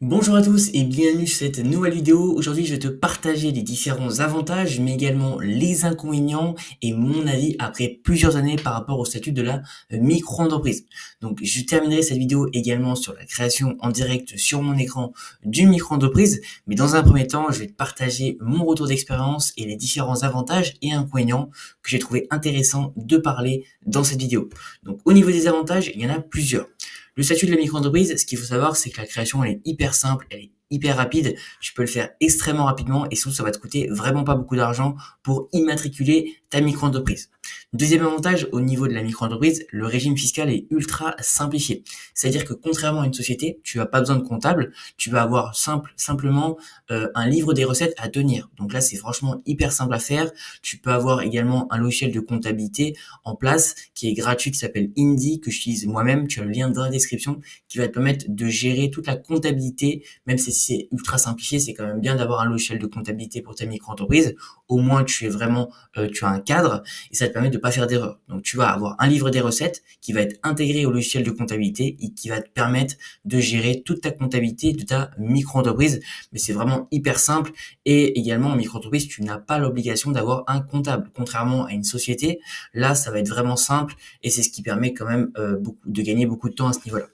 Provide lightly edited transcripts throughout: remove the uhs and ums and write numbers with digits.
Bonjour à tous et bienvenue sur cette nouvelle vidéo. Aujourd'hui, je vais te partager les différents avantages, mais également les inconvénients et mon avis après plusieurs années par rapport au statut de la micro-entreprise. Donc, je terminerai cette vidéo également sur la création en direct sur mon écran d'une micro-entreprise. Mais dans un premier temps, je vais te partager mon retour d'expérience et les différents avantages et inconvénients que j'ai trouvé intéressant de parler dans cette vidéo. Donc, au niveau des avantages, il y en a plusieurs. Le statut de la micro-entreprise, ce qu'il faut savoir, c'est que la création, elle est hyper simple, elle est hyper rapide. Tu peux le faire extrêmement rapidement et surtout, ça va te coûter vraiment pas beaucoup d'argent pour immatriculer ta micro-entreprise. Deuxième avantage, au niveau de la micro-entreprise, le régime fiscal est ultra simplifié. C'est-à-dire que contrairement à une société, tu n'as pas besoin de comptable, tu vas avoir simplement un livre des recettes à tenir. Donc là, c'est franchement hyper simple à faire. Tu peux avoir également un logiciel de comptabilité en place qui est gratuit, qui s'appelle Indy, que j'utilise moi-même. Tu as le lien dans la description qui va te permettre de gérer toute la comptabilité. Même si c'est ultra simplifié, c'est quand même bien d'avoir un logiciel de comptabilité pour ta micro-entreprise. Au moins, tu as un cadre et ça te permet de pas faire d'erreur. Donc, tu vas avoir un livre des recettes qui va être intégré au logiciel de comptabilité et qui va te permettre de gérer toute ta comptabilité de ta micro-entreprise. Mais c'est vraiment hyper simple et également en micro-entreprise, tu n'as pas l'obligation d'avoir un comptable. Contrairement à une société, là, ça va être vraiment simple et c'est ce qui permet quand même de gagner beaucoup de temps à ce niveau-là.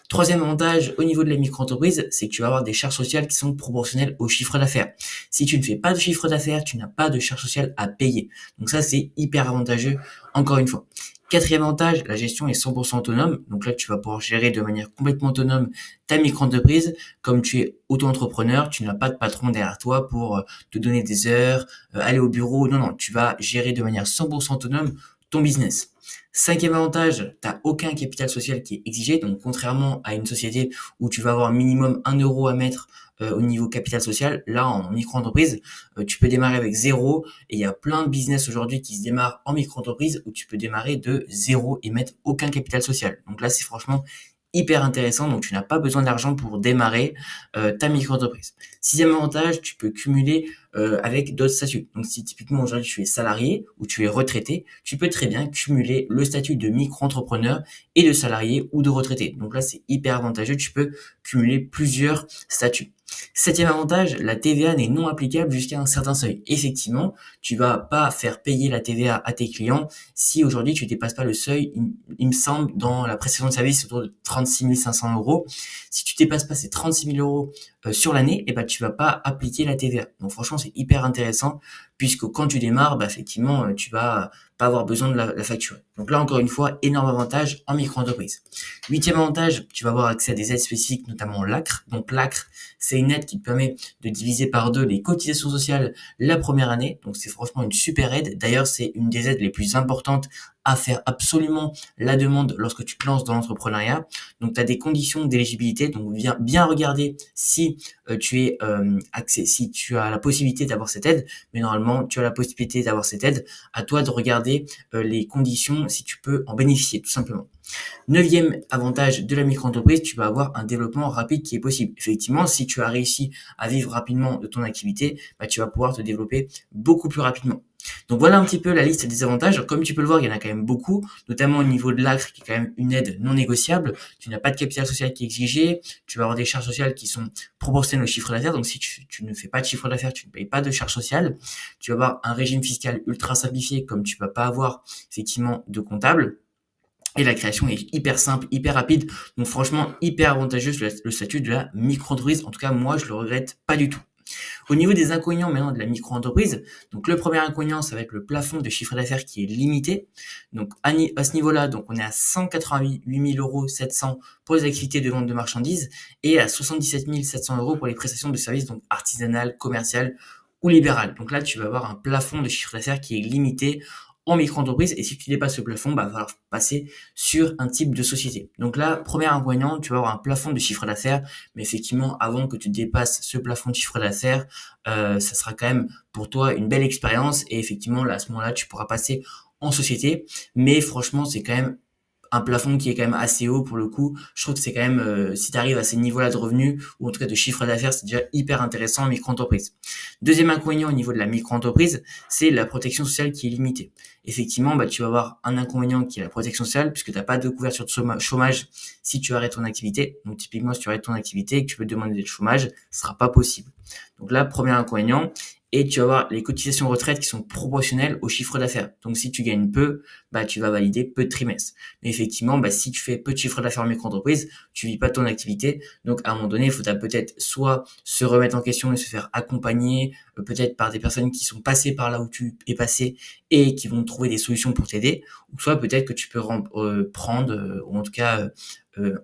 Troisième avantage au niveau de la micro-entreprise, c'est que tu vas avoir des charges sociales qui sont proportionnelles au chiffre d'affaires. Si tu ne fais pas de chiffre d'affaires, tu n'as pas de charges sociales à payer. Donc ça, c'est hyper avantageux, encore une fois. Quatrième avantage, la gestion est 100% autonome. Donc là, tu vas pouvoir gérer de manière complètement autonome ta micro-entreprise. Comme tu es auto-entrepreneur, tu n'as pas de patron derrière toi pour te donner des heures, aller au bureau. Non, non, tu vas gérer de manière 100% autonome ton business. Cinquième avantage, tu n'as aucun capital social qui est exigé. Donc, contrairement à une société où tu vas avoir minimum 1 € à mettre au niveau capital social, là, en micro-entreprise, tu peux démarrer avec zéro. Et il y a plein de business aujourd'hui qui se démarrent en micro-entreprise où tu peux démarrer de zéro et mettre aucun capital social. Donc là, c'est franchement hyper intéressant. Donc, tu n'as pas besoin d'argent pour démarrer ta micro-entreprise. Sixième avantage, tu peux cumuler avec d'autres statuts. Donc, si typiquement aujourd'hui tu es salarié ou tu es retraité, tu peux très bien cumuler le statut de micro-entrepreneur et de salarié ou de retraité. Donc là, c'est hyper avantageux. Tu peux cumuler plusieurs statuts. Septième avantage, la TVA n'est non applicable jusqu'à un certain seuil. Effectivement, tu vas pas faire payer la TVA à tes clients si aujourd'hui tu dépasses pas le seuil. Il me semble dans la prestation de service autour de 36 500 euros. Si tu dépasses pas ces 36 000 euros sur l'année, et ben tu vas pas appliquer la TVA. Donc franchement, c'est hyper intéressant puisque quand tu démarres, effectivement, tu vas pas avoir besoin de la facturer. Donc là, encore une fois, énorme avantage en micro-entreprise. Huitième avantage, tu vas avoir accès à des aides spécifiques, notamment l'ACRE. Donc l'ACRE, c'est une aide qui te permet de diviser par deux les cotisations sociales la première année. Donc c'est franchement une super aide. D'ailleurs, c'est une des aides les plus importantes à faire absolument la demande lorsque tu te lances dans l'entrepreneuriat. Donc tu as des conditions d'éligibilité. Donc viens bien regarder si si tu as la possibilité d'avoir cette aide. Mais normalement, tu as la possibilité d'avoir cette aide. À toi de regarder les conditions si tu peux en bénéficier, tout simplement. Neuvième avantage de la micro-entreprise, tu vas avoir un développement rapide qui est possible. Effectivement, si tu as réussi à vivre rapidement de ton activité, tu vas pouvoir te développer beaucoup plus rapidement. Donc voilà un petit peu la liste des avantages. Comme tu peux le voir, il y en a quand même beaucoup, notamment au niveau de l'ACRE qui est quand même une aide non négociable. Tu n'as pas de capital social qui est exigé. Tu vas avoir des charges sociales qui sont proportionnelles au chiffre d'affaires. Donc si tu ne fais pas de chiffre d'affaires, tu ne payes pas de charges sociales. Tu vas avoir un régime fiscal ultra simplifié comme tu ne vas pas avoir effectivement de comptable. Et la création est hyper simple, hyper rapide. Donc franchement, hyper avantageux le statut de la micro-entreprise. En tout cas, moi, je le regrette pas du tout. Au niveau des inconvénients maintenant de la micro-entreprise, donc le premier inconvénient, ça va être le plafond de chiffre d'affaires qui est limité. Donc à ce niveau-là, donc on est à 188 700 € pour les activités de vente de marchandises et à 77 700 € pour les prestations de services donc artisanales, commerciales ou libérales. Donc là, tu vas avoir un plafond de chiffre d'affaires qui est limité en micro-entreprise et si tu dépasses ce plafond, il va falloir passer sur un type de société. Donc là, premier inconvénient, tu vas avoir un plafond de chiffre d'affaires, mais effectivement, avant que tu dépasses ce plafond de chiffre d'affaires, ça sera quand même pour toi une belle expérience et effectivement, là, à ce moment-là, tu pourras passer en société, mais franchement, c'est quand même un plafond qui est quand même assez haut pour le coup. Je trouve que c'est quand même, si tu arrives à ces niveaux-là de revenus, ou en tout cas de chiffre d'affaires, c'est déjà hyper intéressant en micro-entreprise. Deuxième inconvénient au niveau de la micro-entreprise, c'est la protection sociale qui est limitée. effectivement, tu vas avoir un inconvénient qui est la protection sociale, puisque tu n'as pas de couverture de chômage si tu arrêtes ton activité. Donc, typiquement, si tu arrêtes ton activité et que tu veux demander le chômage, ce sera pas possible. Donc là, premier inconvénient. Et tu vas avoir les cotisations retraite qui sont proportionnelles au chiffre d'affaires. Donc, si tu gagnes peu, tu vas valider peu de trimestres. Mais effectivement, si tu fais peu de chiffre d'affaires en micro-entreprise, tu vis pas de ton activité. Donc, à un moment donné, il faudra peut-être soit se remettre en question et se faire accompagner, peut-être par des personnes qui sont passées par là où tu es passé et qui vont trouver des solutions pour t'aider, ou soit peut-être que tu peux prendre, ou en tout cas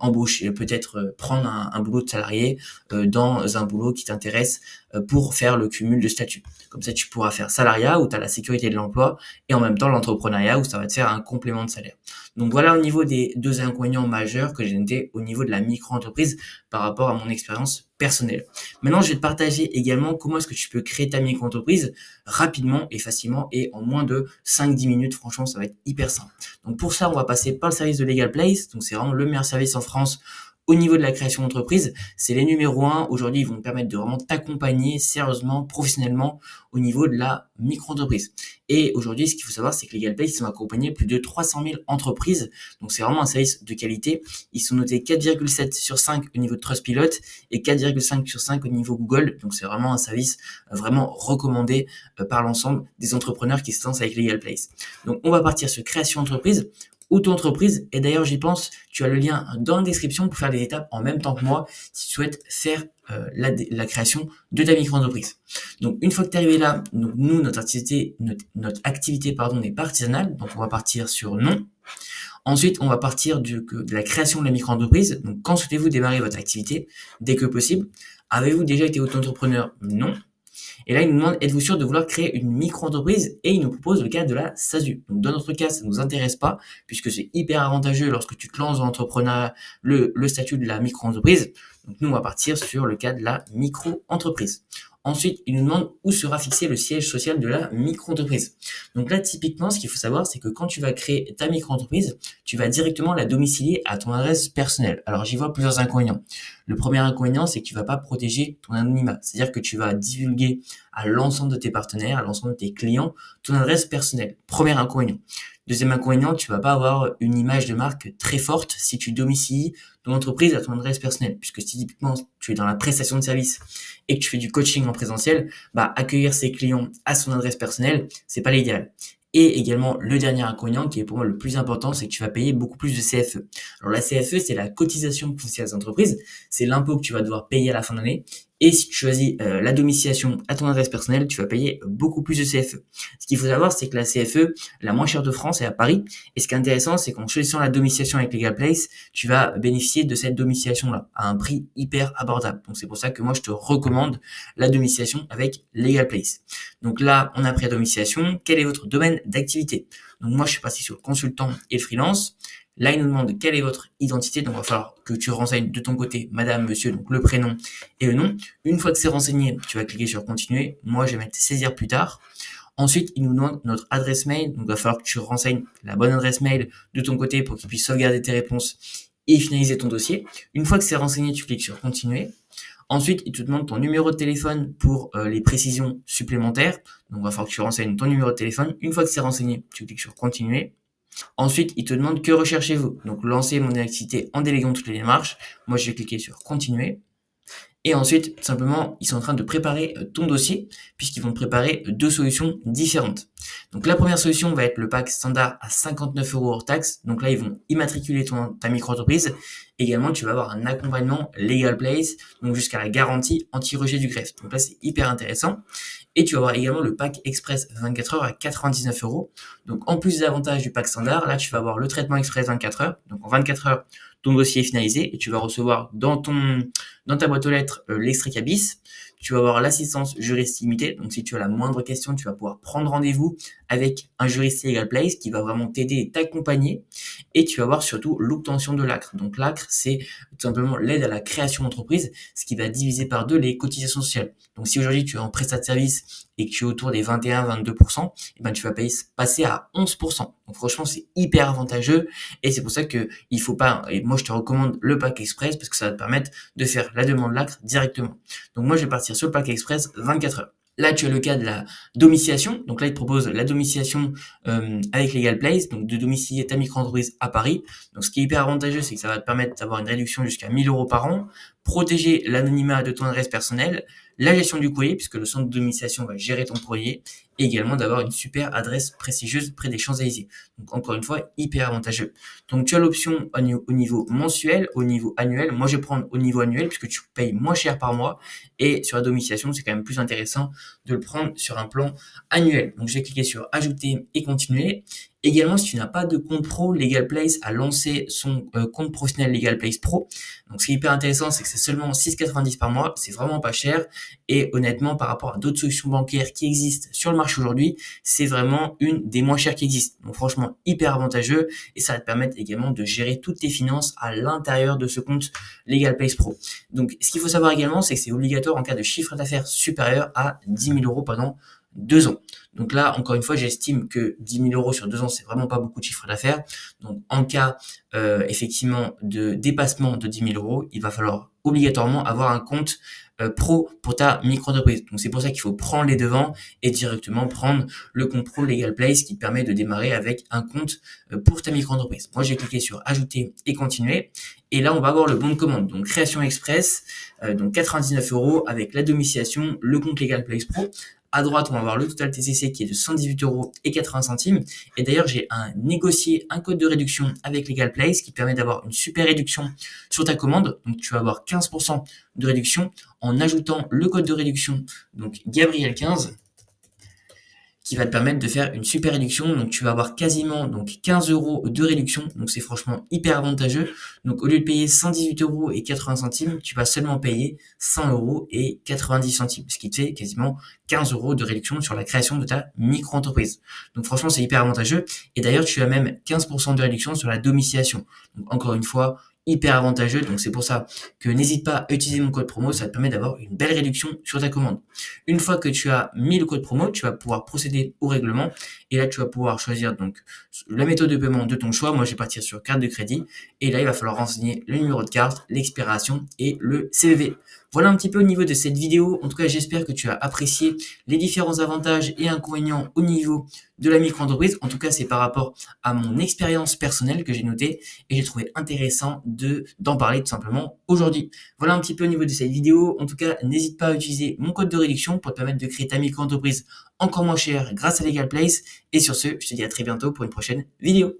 embaucher, peut-être prendre un boulot de salarié dans un boulot qui t'intéresse pour faire le cumul de statut. Comme ça, tu pourras faire salariat où tu as la sécurité de l'emploi et en même temps l'entrepreneuriat où ça va te faire un complément de salaire. Donc voilà au niveau des deux inconvénients majeurs que j'ai notés au niveau de la micro-entreprise par rapport à mon expérience personnelle. Maintenant, je vais te partager également comment est-ce que tu peux créer ta micro-entreprise rapidement et facilement et en moins de 5-10 minutes. Franchement, ça va être hyper simple. Donc pour ça, on va passer par le service de Legal Place. Donc c'est vraiment le meilleur service en France au niveau de la création d'entreprise. C'est les numéros 1. Aujourd'hui, ils vont te permettre de vraiment t'accompagner sérieusement, professionnellement au niveau de la micro-entreprise. Et aujourd'hui, ce qu'il faut savoir, c'est que Legal Place, ils ont accompagné plus de 300 000 entreprises. Donc c'est vraiment un service de qualité. Ils sont notés 4,7 sur 5 au niveau de Trustpilot et 4,5 sur 5 au niveau Google. Donc c'est vraiment un service vraiment recommandé par l'ensemble des entrepreneurs qui se lancent avec Legal Place. Donc on va partir sur création d'entreprise. Auto-entreprise, et d'ailleurs j'y pense, tu as le lien dans la description pour faire les étapes en même temps que moi si tu souhaites faire la création de ta micro-entreprise. Donc une fois que tu es arrivé là, donc, nous notre activité n'est pas artisanale, donc on va partir sur non. Ensuite, on va partir de la création de la micro-entreprise. Donc quand souhaitez-vous démarrer votre activité dès que possible? Avez-vous déjà été auto-entrepreneur? Non. Et là, il nous demande, êtes-vous sûr de vouloir créer une micro-entreprise? Et il nous propose le cas de la SASU. Donc, dans notre cas, ça ne nous intéresse pas, puisque c'est hyper avantageux lorsque tu te lances dans l'entrepreneuriat, le statut de la micro-entreprise. Donc, nous, on va partir sur le cas de la micro-entreprise. Ensuite, il nous demande où sera fixé le siège social de la micro-entreprise. Donc là, typiquement, ce qu'il faut savoir, c'est que quand tu vas créer ta micro-entreprise, tu vas directement la domicilier à ton adresse personnelle. Alors, j'y vois plusieurs inconvénients. Le premier inconvénient, c'est que tu vas pas protéger ton anonymat. C'est-à-dire que tu vas divulguer à l'ensemble de tes partenaires, à l'ensemble de tes clients, ton adresse personnelle. Premier inconvénient. Deuxième inconvénient, tu vas pas avoir une image de marque très forte si tu domicilies ton entreprise à ton adresse personnelle. Puisque si typiquement tu es dans la prestation de service et que tu fais du coaching en présentiel, accueillir ses clients à son adresse personnelle, c'est pas l'idéal. Et également, le dernier inconvénient qui est pour moi le plus important, c'est que tu vas payer beaucoup plus de CFE. Alors la CFE, c'est la cotisation foncière des entreprises. C'est l'impôt que tu vas devoir payer à la fin de l'année. Et si tu choisis la domiciliation à ton adresse personnelle, tu vas payer beaucoup plus de CFE. Ce qu'il faut savoir, c'est que la CFE, la moins chère de France, est à Paris. Et ce qui est intéressant, c'est qu'en choisissant la domiciliation avec Legal Place, tu vas bénéficier de cette domiciliation-là à un prix hyper abordable. Donc c'est pour ça que moi, je te recommande la domiciliation avec Legal Place. Donc là, on a pris la domiciliation. Quel est votre domaine d'activité? Donc moi, je suis passé sur le consultant et le freelance. Là, il nous demande quelle est votre identité. Donc, il va falloir que tu renseignes de ton côté, madame, monsieur, donc le prénom et le nom. Une fois que c'est renseigné, tu vas cliquer sur continuer. Moi, je vais mettre saisir plus tard. Ensuite, il nous demande notre adresse mail. Donc, il va falloir que tu renseignes la bonne adresse mail de ton côté pour qu'il puisse sauvegarder tes réponses et finaliser ton dossier. Une fois que c'est renseigné, tu cliques sur continuer. Ensuite, il te demande ton numéro de téléphone pour les précisions supplémentaires. Donc, il va falloir que tu renseignes ton numéro de téléphone. Une fois que c'est renseigné, tu cliques sur continuer. Ensuite, il te demande que recherchez-vous. Donc, lancer mon activité en déléguant toutes les démarches. Moi, je vais cliquer sur continuer. Et ensuite, tout simplement, ils sont en train de préparer ton dossier puisqu'ils vont te préparer deux solutions différentes. Donc, la première solution va être le pack standard à 59 € hors taxe. Donc là, ils vont immatriculer ta micro-entreprise. Également, tu vas avoir un accompagnement Legal Place, donc jusqu'à la garantie anti-rejet du greffe. Donc là, c'est hyper intéressant. Et tu vas avoir également le pack express 24 heures à 99 €. Donc, en plus des avantages du pack standard, là, tu vas avoir le traitement express 24 heures. Donc, en 24 heures, ton dossier est finalisé et tu vas recevoir dans ta boîte aux lettres l'extrait cabis. Tu vas avoir l'assistance juriste limitée. Donc, si tu as la moindre question, tu vas pouvoir prendre rendez-vous avec un juriste Legal Place qui va vraiment t'aider et t'accompagner. Et tu vas avoir surtout l'obtention de l'ACRE. Donc, l'ACRE, c'est tout simplement l'aide à la création d'entreprise, ce qui va diviser par deux les cotisations sociales. Donc, si aujourd'hui tu es en prestat de service et que tu es autour des 21-22%, tu vas passer à 11%. Donc, franchement, c'est hyper avantageux et c'est pour ça que il faut pas, et moi, je te recommande le pack express parce que ça va te permettre de faire la demande de l'ACRE directement. Donc, moi, je vais partir sur le pack express 24 heures. Là, tu as le cas de la domiciliation. Donc là, il te propose la domiciliation avec Legal Place, donc de domicilier ta micro-entreprise à Paris. Donc ce qui est hyper avantageux, c'est que ça va te permettre d'avoir une réduction jusqu'à 1 000 € par an, protéger l'anonymat de ton adresse personnelle, la gestion du courrier, puisque le centre de domiciliation va gérer ton courrier, et également d'avoir une super adresse prestigieuse près des Champs-Élysées. Donc encore une fois, hyper avantageux. Donc tu as l'option au niveau mensuel, au niveau annuel. Moi, je vais prendre au niveau annuel, puisque tu payes moins cher par mois, et sur la domiciliation, c'est quand même plus intéressant de le prendre sur un plan annuel. Donc, je vais cliquer sur ajouter et continuer. Également, si tu n'as pas de compte pro, Legal Place a lancé son compte professionnel Legal Place Pro. Donc, ce qui est hyper intéressant, c'est que c'est seulement 6,90 € par mois. C'est vraiment pas cher. Et honnêtement, par rapport à d'autres solutions bancaires qui existent sur le marché aujourd'hui, c'est vraiment une des moins chères qui existent. Donc, franchement, hyper avantageux. Et ça va te permettre également de gérer toutes tes finances à l'intérieur de ce compte Legal Place Pro. Donc, ce qu'il faut savoir également, c'est que c'est obligatoire en cas de chiffre d'affaires supérieur à 10 000 € pendant 2 ans. Donc là, encore une fois, j'estime que 10 000 € sur 2 ans, c'est vraiment pas beaucoup de chiffre d'affaires. Donc, en cas effectivement de dépassement de 10 000 €, il va falloir obligatoirement avoir un compte pro pour ta micro-entreprise. Donc, c'est pour ça qu'il faut prendre les devants et directement prendre le compte pro Legal Place qui te permet de démarrer avec un compte pour ta micro-entreprise. Moi, j'ai cliqué sur ajouter et continuer. Et là, on va avoir le bon de commande. Donc, création express, donc 99 € avec la domiciliation, le compte Legal Place Pro. À droite, on va avoir le total TCC qui est de 118,80 €. Et d'ailleurs, j'ai négocié un code de réduction avec Legal Place qui permet d'avoir une super réduction sur ta commande. Donc, tu vas avoir 15% de réduction en ajoutant le code de réduction, donc Gabriel15, qui va te permettre de faire une super réduction. Donc, tu vas avoir quasiment donc 15 € de réduction. Donc, c'est franchement hyper avantageux. Donc, au lieu de payer 118,80 €, tu vas seulement payer 100,90 €, ce qui te fait quasiment 15 € de réduction sur la création de ta micro-entreprise. Donc, franchement, c'est hyper avantageux. Et d'ailleurs, tu as même 15% de réduction sur la domiciliation. Donc, encore une fois, hyper avantageux. Donc, c'est pour ça que n'hésite pas à utiliser mon code promo. Ça te permet d'avoir une belle réduction sur ta commande. Une fois que tu as mis le code promo, tu vas pouvoir procéder au règlement. Et là, tu vas pouvoir choisir donc la méthode de paiement de ton choix. Moi, je vais partir sur carte de crédit. Et là, il va falloir renseigner le numéro de carte, l'expiration et le CVV. Voilà un petit peu au niveau de cette vidéo. En tout cas, j'espère que tu as apprécié les différents avantages et inconvénients au niveau de la micro-entreprise. En tout cas, c'est par rapport à mon expérience personnelle que j'ai notée et j'ai trouvé intéressant d'en parler tout simplement aujourd'hui. Voilà un petit peu au niveau de cette vidéo. En tout cas, n'hésite pas à utiliser mon code de réduction pour te permettre de créer ta micro-entreprise encore moins chère grâce à Legal Place. Et sur ce, je te dis à très bientôt pour une prochaine vidéo.